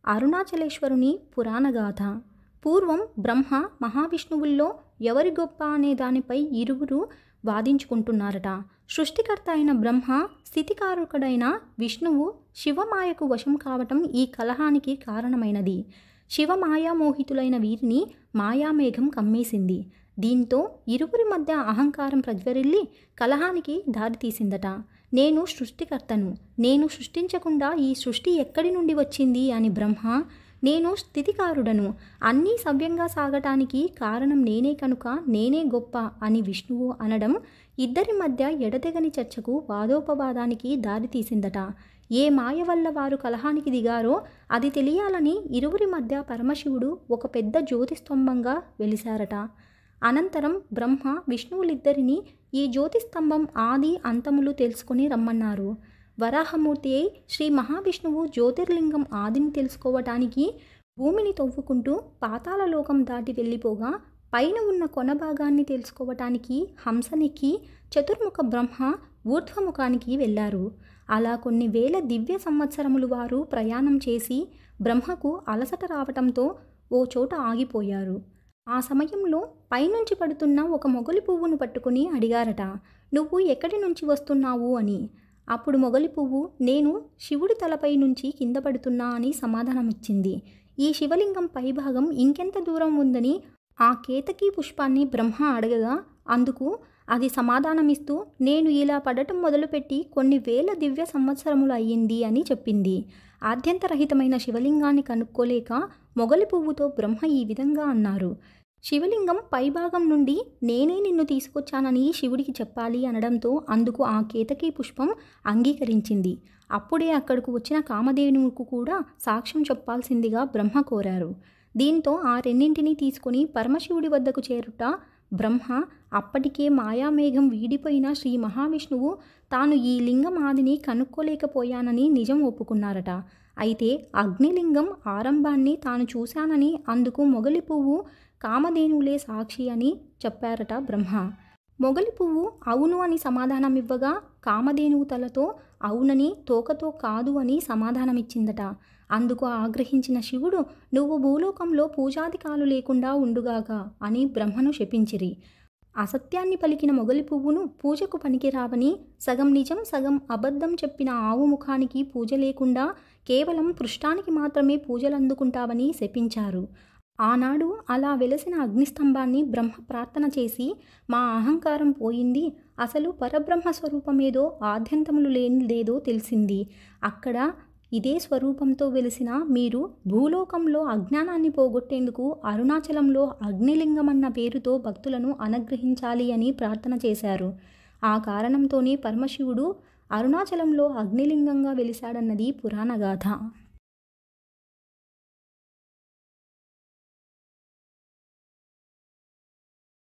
అరుణాచలేశ్వరుని పురాణగాథ. పూర్వం బ్రహ్మ మహావిష్ణువుల్లో ఎవరి గొప్ప అనే దానిపై ఇరువురు వాదించుకుంటున్నారట. సృష్టికర్త అయిన బ్రహ్మ, స్థితికారకుడైన విష్ణువు శివమాయకు వశం కావటం ఈ కలహానికి కారణమైనది. శివమాయామోహితులైన వీరిని మాయామేఘం కమ్మేసింది. దీంతో ఇరువురి మధ్య అహంకారం ప్రజ్వరిల్లి కలహానికి దారితీసిందట. నేను సృష్టికర్తను, నేను సృష్టించకుండా ఈ సృష్టి ఎక్కడి నుండి వచ్చింది అని బ్రహ్మ, నేను స్థితికారుడను, అన్నీ సవ్యంగా సాగటానికి కారణం నేనే కనుక నేనే గొప్ప అని విష్ణువు అనడం ఇద్దరి మధ్య ఎడతెగని చర్చకు, వాదోపవాదానికి దారితీసిందట. ఏ మాయ వల్ల వారు కలహానికి దిగారో అది తెలియాలని ఇరువురి మధ్య పరమశివుడు ఒక పెద్ద జ్యోతిస్తంభంగా వెలిశారట. అనంతరం బ్రహ్మ విష్ణువులిద్దరినీ ఈ జ్యోతిస్తంభం ఆది అంతములు తెలుసుకొని రమ్మన్నారు. వరాహమూర్తి అయి శ్రీ మహావిష్ణువు జ్యోతిర్లింగం ఆదిని తెలుసుకోవటానికి భూమిని తవ్వుకుంటూ పాతాళలోకం దాటి వెళ్ళిపోగా, పైన ఉన్న కొన భాగాన్ని తెలుసుకోవటానికి హంసనెక్కి చతుర్ముఖ బ్రహ్మ ఊర్ధ్వముఖానికి వెళ్ళారు. అలా కొన్ని వేల దివ్య సంవత్సరములు వారు ప్రయాణం చేసి బ్రహ్మకు అలసట రావటంతో ఓ చోట ఆగిపోయారు. ఆ సమయంలో పైనుంచి పడుతున్న ఒక మొగలి పువ్వును పట్టుకుని అడిగారట, నువ్వు ఎక్కడి నుంచి వస్తున్నావు అని. అప్పుడు మొగలి పువ్వు, నేను శివుడి తలపై నుంచి కింద పడుతున్నా అని సమాధానమిచ్చింది. ఈ శివలింగం పైభాగం ఇంకెంత దూరం ఉందని ఆ కేతకీ పుష్పాన్ని బ్రహ్మ అడగగా, అందుకు అది సమాధానమిస్తూ, నేను ఇలా పడటం మొదలుపెట్టి కొన్ని వేల దివ్య సంవత్సరములు అయ్యింది అని చెప్పింది. ఆద్యంతరహితమైన శివలింగాన్ని కనుక్కోలేక మొగలి పువ్వుతో బ్రహ్మ ఈ విధంగా అన్నారు, శివలింగం పైభాగం నుండి నేనే నిన్ను తీసుకొచ్చానని శివుడికి చెప్పాలి అనడంతో అందుకు ఆ కేతకీ పుష్పం అంగీకరించింది. అప్పుడే అక్కడకు వచ్చిన కామధేనువుకు కూడా సాక్ష్యం చెప్పాల్సిందిగా బ్రహ్మ కోరారు. దీంతో ఆ రెండింటినీ తీసుకుని పరమశివుడి వద్దకు చేరుట బ్రహ్మ, అప్పటికే మాయామేఘం వీడిపోయిన శ్రీ మహావిష్ణువు తాను ఈ లింగం ఆదిని కనుక్కోలేకపోయానని నిజం ఒప్పుకున్నారట. అయితే అగ్నిలింగం ఆరంభాన్ని తాను చూశానని, అందుకు మొగలి పువ్వు కామధేనువులే సాక్షి అని చెప్పారట బ్రహ్మ. మొగలి పువ్వు అవును అని సమాధానమివ్వగా, కామధేనువు తలతో అవునని, తోకతో కాదు అని సమాధానమిచ్చిందట. అందుకు ఆగ్రహించిన శివుడు, నువ్వు భూలోకంలో పూజాధికాలు లేకుండా ఉండుగాక అని బ్రహ్మను శపించిరి. అసత్యాన్ని పలికిన మొగలి పువ్వును పూజకు పనికిరావని, సగం నిజం సగం అబద్ధం చెప్పిన ఆవు ముఖానికి పూజ లేకుండా కేవలం పృష్ఠానికి మాత్రమే పూజలందుకుంటావని శపించారు. ఆనాడు అలా వెలసిన అగ్నిస్తంభాన్ని బ్రహ్మ ప్రార్థన చేసి, మా అహంకారం పోయింది, అసలు పరబ్రహ్మ స్వరూపమేదో ఆద్యంతములు లేనిదేదో తెలిసింది. అక్కడ ఇదే స్వరూపంతో వెలిసిన మీరు భూలోకంలో అజ్ఞానాన్ని పోగొట్టేందుకు అరుణాచలంలో అగ్నిలింగమన్న పేరుతో భక్తులను అనుగ్రహించాలి అని ప్రార్థన చేశారు. ఆ కారణంతోనే పరమశివుడు అరుణాచలంలో అగ్నిలింగంగా వెలిశాడన్నది పురాణగాథ.